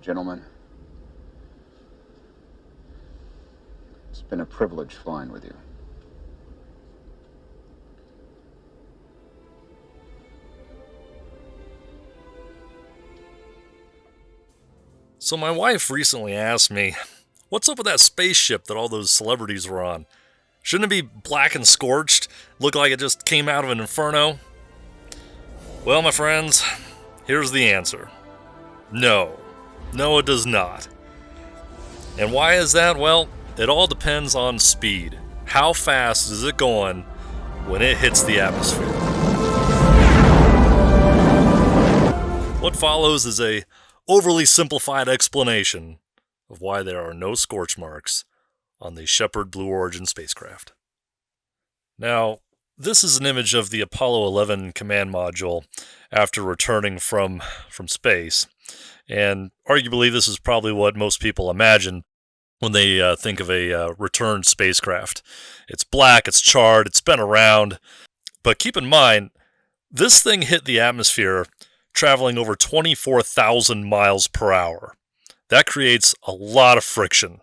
Gentlemen, it's been a privilege flying with you. So my wife recently asked me, what's up with that spaceship that all those celebrities were on? Shouldn't it be black and scorched? Look like it just came out of an inferno? Well, my friends, here's the answer. No. No, it does not. And why is that? Well, it all depends on speed. How fast is it going when it hits the atmosphere? What follows is a overly simplified explanation of why there are no scorch marks on the Shepard Blue Origin spacecraft. Now, this is an image of the Apollo 11 command module after returning from space, and arguably this is probably what most people imagine when they think of a returned spacecraft. It's black, it's charred, it's been around, but keep in mind, this thing hit the atmosphere traveling over 24,000 miles per hour. That creates a lot of friction.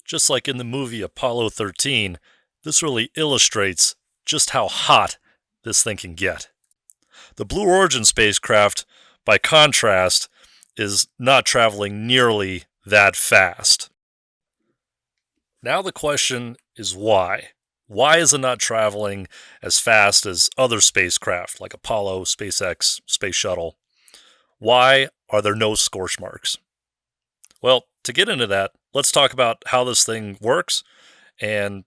Just like in the movie Apollo 13, this really illustrates just how hot this thing can get. The Blue Origin spacecraft, by contrast, is not traveling nearly that fast. Now the question is why? Why is it not traveling as fast as other spacecraft like Apollo, SpaceX, Space Shuttle? Why are there no scorch marks? Well, to get into that, let's talk about how this thing works and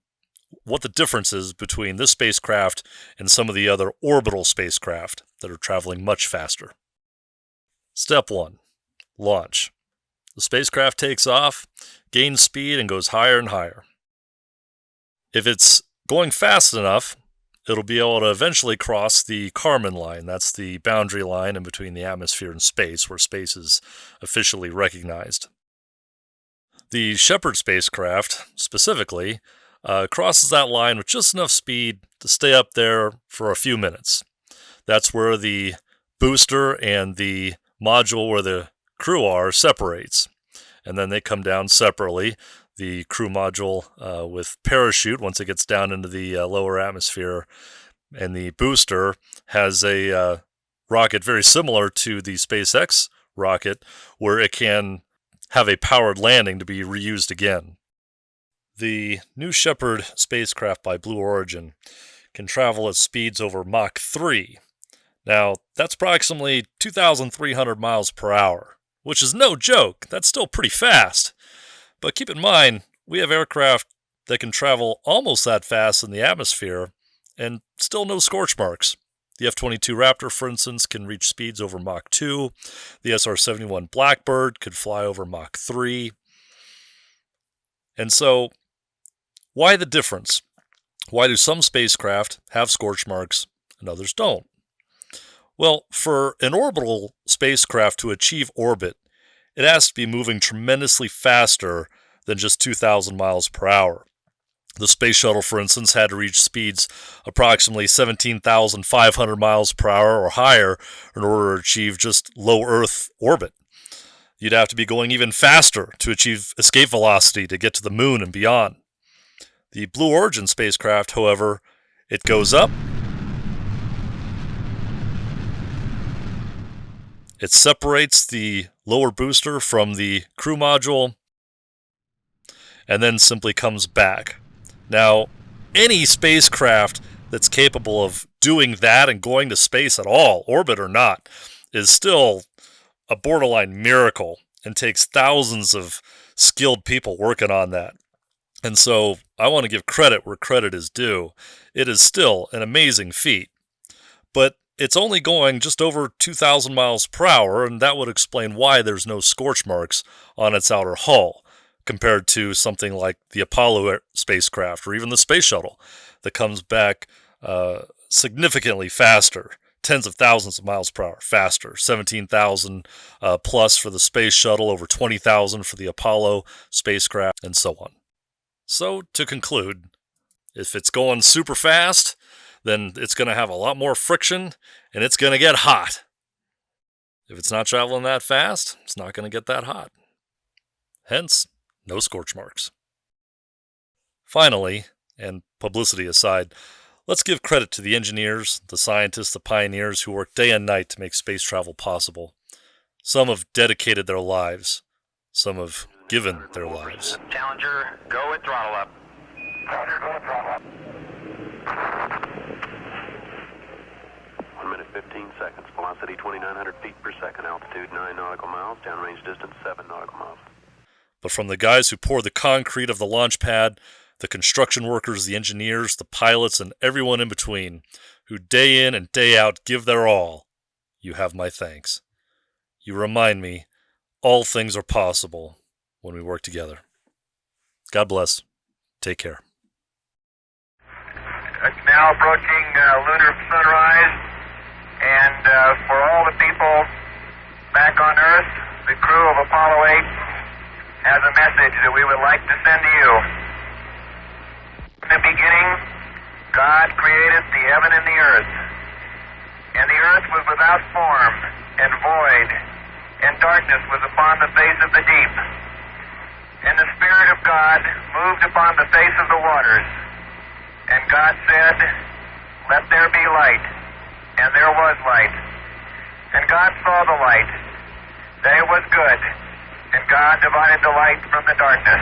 what the difference is between this spacecraft and some of the other orbital spacecraft that are traveling much faster. Step 1. Launch. The spacecraft takes off, gains speed, and goes higher and higher. If it's going fast enough, it'll be able to eventually cross the Kármán line. That's the boundary line in between the atmosphere and space, where space is officially recognized. The Shepard spacecraft, specifically, crosses that line with just enough speed to stay up there for a few minutes. That's where the booster and the module where the crew are separates. And then they come down separately. The crew module with parachute, once it gets down into the lower atmosphere, and the booster has a rocket very similar to the SpaceX rocket, where it can have a powered landing to be reused again. The New Shepard spacecraft by Blue Origin can travel at speeds over Mach 3. Now, that's approximately 2,300 miles per hour, which is no joke. That's still pretty fast. But keep in mind, we have aircraft that can travel almost that fast in the atmosphere and still no scorch marks. The F-22 Raptor, for instance, can reach speeds over Mach 2. The SR-71 Blackbird could fly over Mach 3. And so, why the difference? Why do some spacecraft have scorch marks and others don't? Well, for an orbital spacecraft to achieve orbit, it has to be moving tremendously faster than just 2,000 miles per hour. The Space Shuttle, for instance, had to reach speeds approximately 17,500 miles per hour or higher in order to achieve just low Earth orbit. You'd have to be going even faster to achieve escape velocity to get to the moon and beyond. The Blue Origin spacecraft, however, it goes up, it separates the lower booster from the crew module, and then simply comes back. Now, any spacecraft that's capable of doing that and going to space at all, orbit or not, is still a borderline miracle and takes thousands of skilled people working on that. And so I want to give credit where credit is due. It is still an amazing feat. But it's only going just over 2,000 miles per hour, and that would explain why there's no scorch marks on its outer hull, compared to something like the Apollo spacecraft or even the Space Shuttle that comes back significantly faster, tens of thousands of miles per hour faster, 17,000 plus for the Space Shuttle, over 20,000 for the Apollo spacecraft, and so on. So, to conclude, if it's going super fast, then it's going to have a lot more friction, and it's going to get hot. If it's not traveling that fast, it's not going to get that hot. Hence, no scorch marks. Finally, and publicity aside, let's give credit to the engineers, the scientists, the pioneers who work day and night to make space travel possible. Some have dedicated their lives. Some have given their lives. Challenger, go with throttle up. Roger, go with throttle up. 1 minute 15 seconds. Velocity 2,900 feet per second. Altitude 9 nautical miles. Downrange distance 7 nautical miles. But from the guys who pour the concrete of the launch pad, the construction workers, the engineers, the pilots, and everyone in between, who day in and day out give their all, you have my thanks. You remind me all things are possible when we work together. God bless. Take care. It's now approaching lunar sunrise, and for all the people back on Earth, the crew of Apollo 8 has a message that we would like to send to you. In the beginning, God created the heaven and the earth. And the earth was without form and void, and darkness was upon the face of the deep. And the Spirit of God moved upon the face of the waters. And God said, "Let there be light." And there was light. And God saw the light, that it was good. And God divided the light from the darkness.